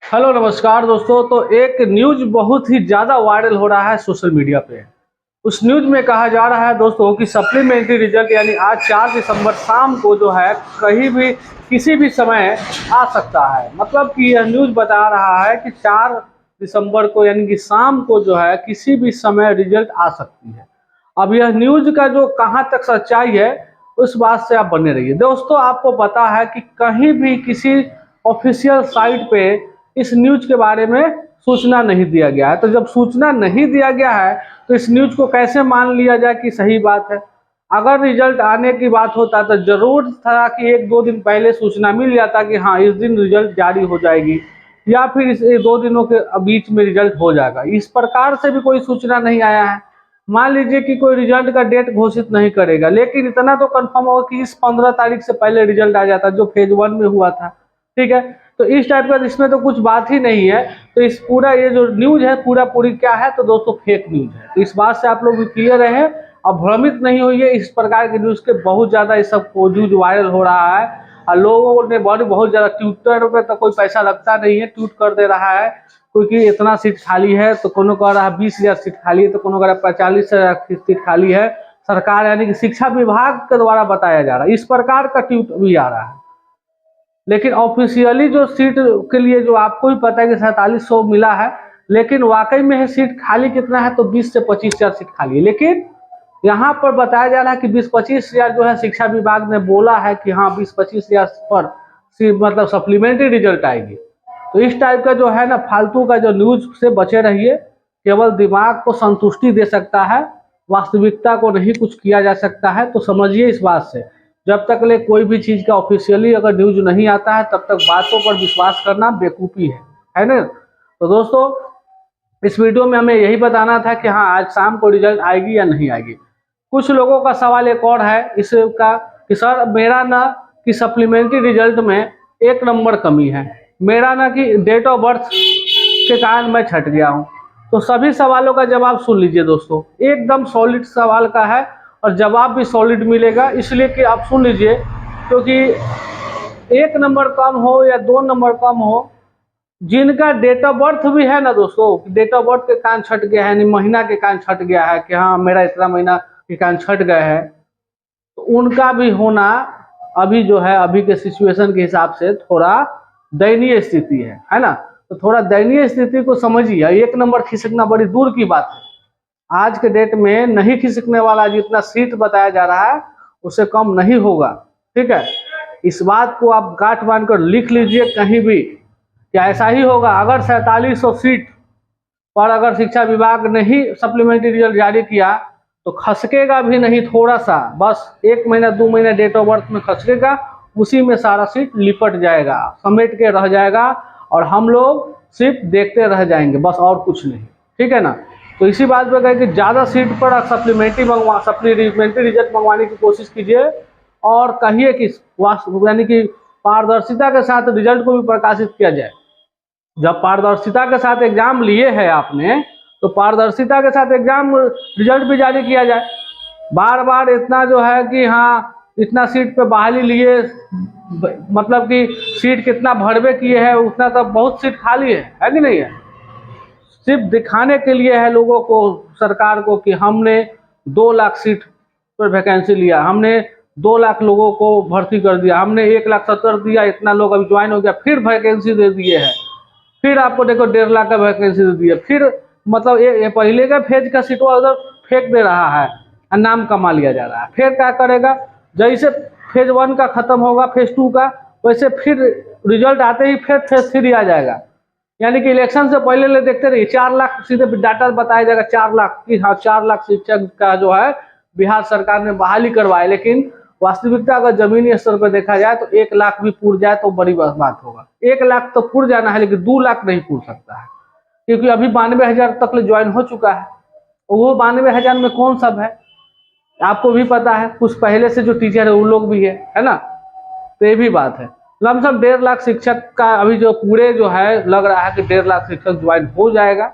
Hello नमस्कार दोस्तों। तो एक न्यूज बहुत ही ज़्यादा वायरल हो रहा है सोशल मीडिया पे। उस न्यूज में कहा जा रहा है दोस्तों कि सप्लीमेंट्री रिजल्ट यानी आज 4 दिसंबर शाम को जो है कहीं भी किसी भी समय आ सकता है। मतलब कि यह न्यूज बता रहा है कि 4 दिसंबर को यानी कि शाम को जो है किसी भी समय रिजल्ट आ सकती है। अब यह न्यूज का जो कहाँ तक सच्चाई है उस बात से आप बने रहिए। दोस्तों आपको पता है कि कहीं भी किसी ऑफिशियल साइट पे इस न्यूज के बारे में सूचना नहीं दिया गया है। तो जब सूचना नहीं दिया गया है तो इस न्यूज को कैसे मान लिया जाए कि सही बात है। अगर रिजल्ट आने की बात होता तो जरूर था कि 1-2 दिन पहले सूचना मिल जाता कि हाँ इस दिन रिजल्ट जारी हो जाएगी या फिर इस 2 दिनों के बीच में रिजल्ट हो जाएगा। इस प्रकार से भी कोई सूचना नहीं आया है। मान लीजिए कि कोई रिजल्ट का डेट घोषित नहीं करेगा, लेकिन इतना तो कंफर्म होगा कि इस 15 तारीख से पहले रिजल्ट आ जाता जो फेज 1 में हुआ था। ठीक है, तो इस टाइप का इसमें तो कुछ बात ही नहीं है। तो इस पूरा ये जो न्यूज है पूरी क्या है तो दोस्तों फेक न्यूज है। तो इस बात से आप लोग भी क्लियर रहे और भ्रमित नहीं होइए। इस प्रकार के न्यूज के बहुत ज़्यादा इस सब न्यूज वायरल हो रहा है और लोगों ने बहुत ज़्यादा ट्विटर पे तो कोई पैसा लगता नहीं है, ट्वीट कर दे रहा है क्योंकि इतना सीट खाली है। तो कोनो कह रहा है 20,000 सीट खाली है, तो कोनो कह रहा है 45,000 सीट खाली है। सरकार यानी कि शिक्षा विभाग के द्वारा बताया जा रहा है, इस प्रकार का ट्वीट भी आ रहा है। लेकिन ऑफिशियली जो सीट के लिए जो आपको भी पता है कि 4700 मिला है, लेकिन वाकई में है सीट खाली कितना है तो 20 से 25,000 सीट खाली है। लेकिन यहाँ पर बताया जा रहा है कि 20-25,000 जो है शिक्षा विभाग ने बोला है कि हाँ 20-25,000 पर मतलब सप्लीमेंट्री रिजल्ट आएगी। तो इस टाइप का जो है ना फालतू का जो न्यूज से बचे रहिए। केवल दिमाग को संतुष्टि दे सकता है, वास्तविकता को नहीं कुछ किया जा सकता है। तो समझिए इस बात से, जब तक ले कोई भी चीज़ का ऑफिशियली अगर न्यूज नहीं आता है तब तक बातों पर विश्वास करना बेवकूफ़ी है ना। तो दोस्तों इस वीडियो में हमें यही बताना था कि हाँ आज शाम को रिजल्ट आएगी या नहीं आएगी। कुछ लोगों का सवाल एक और है इसका कि सर मेरा ना कि सप्लीमेंट्री रिजल्ट में 1 नंबर कमी है, मेरा ना कि डेट ऑफ बर्थ के कारण मैं छट गया हूँ। तो सभी सवालों का जवाब सुन लीजिए दोस्तों, एकदम सॉलिड सवाल का है और जवाब भी सॉलिड मिलेगा। इसलिए कि आप सुन लीजिए, क्योंकि 1 नंबर कम हो या 2 नंबर कम हो, जिनका डेट ऑफ बर्थ भी है ना दोस्तों, डेट ऑफ बर्थ के कारण छट गया है यानी महीना के कारण छट गया है कि हाँ मेरा इतना महीना के कारण छट गया है, तो उनका भी होना अभी जो है अभी के सिचुएशन के हिसाब से थोड़ा दयनीय स्थिति है ना। तो थोड़ा दयनीय स्थिति को समझिए। 1 नंबर खिसकना बड़ी दूर की बात है, आज के डेट में नहीं खिसकने वाला जितना सीट बताया जा रहा है उससे कम नहीं होगा। ठीक है, इस बात को आप गांठ बांध कर लिख लीजिए कहीं भी कि ऐसा ही होगा। अगर 4700 सीट पर अगर शिक्षा विभाग ने ही सप्लीमेंट्री रिजल्ट जारी किया तो खसकेगा भी नहीं थोड़ा सा, बस 1 महीना 2 महीना डेट ऑफ बर्थ में खसकेगा, उसी में सारा सीट लिपट जाएगा, समेट के रह जाएगा और हम लोग सिर्फ देखते रह जाएंगे, बस और कुछ नहीं। ठीक है ना। तो इसी बात पर कहें कि ज़्यादा सीट पर सप्लीमेंट्री रिजल्ट मंगवाने की कोशिश कीजिए और कहिए कि यानी कि पारदर्शिता के साथ रिजल्ट को भी प्रकाशित किया जाए। जब पारदर्शिता के साथ एग्जाम लिए है आपने तो पारदर्शिता के साथ एग्जाम रिजल्ट भी जारी किया जाए। बार बार इतना जो है कि हाँ इतना सीट पे बहाली लिए, मतलब कि सीट कितना भरवे किए हैं उतना तो बहुत सीट खाली है कि नहीं है। सिर्फ दिखाने के लिए है लोगों को, सरकार को, कि हमने 2 लाख सीट पर वैकेंसी लिया, हमने 2 लाख लोगों को भर्ती कर दिया, हमने 1,70,000 दिया, इतना लोग अभी ज्वाइन हो गया, फिर वैकेंसी दे दिए है, फिर आपको देखो 1.5 लाख का वैकेंसी दे दिया, फिर मतलब ये पहले का फेज का सीटवा उधर फेंक दे रहा है और नाम कमा लिया जा रहा है। फिर क्या करेगा, जैसे फेज 1 का खत्म होगा फेज 2 का, वैसे फिर रिजल्ट आते ही फिर फेज 3 आ जाएगा। यानी कि इलेक्शन से पहले ले देखते रहिए 4 लाख सीधे डाटा बताया जाएगा 4 लाख की, हाँ 4 लाख शिक्षक का जो है बिहार सरकार ने बहाली करवाए। लेकिन वास्तविकता अगर जमीनी स्तर पर देखा जाए तो 1 लाख भी पूर जाए तो बड़ी बात होगा। 1 लाख तो पूर जाना है लेकिन 2 लाख नहीं पूर सकता है, क्योंकि अभी 92,000 तक ज्वाइन हो चुका है। वो 92,000 में कौन सब है आपको भी पता है, कुछ पहले से जो टीचर है वो लोग भी है ना। तो ये भी बात है। लमसम 1.5 लाख शिक्षक का अभी जो पूरे जो है लग रहा है कि 1.5 लाख शिक्षक ज्वाइन हो जाएगा,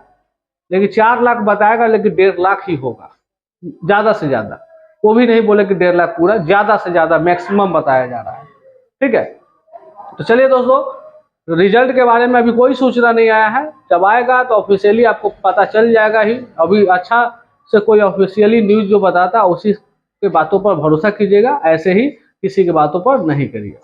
लेकिन 4 लाख बताएगा लेकिन 1.5 लाख ही होगा ज़्यादा से ज़्यादा। वो भी नहीं बोले कि 1.5 लाख पूरा, ज़्यादा से ज़्यादा मैक्सिमम बताया जा रहा है। ठीक है, तो चलिए दोस्तों रिजल्ट के बारे में अभी कोई सूचना नहीं आया है, जब आएगा तो ऑफिशियली आपको पता चल जाएगा ही। अभी अच्छा से कोई ऑफिशियली न्यूज़ जो बताता है उसी के बातों पर भरोसा कीजिएगा, ऐसे ही किसी की बातों पर नहीं करिए।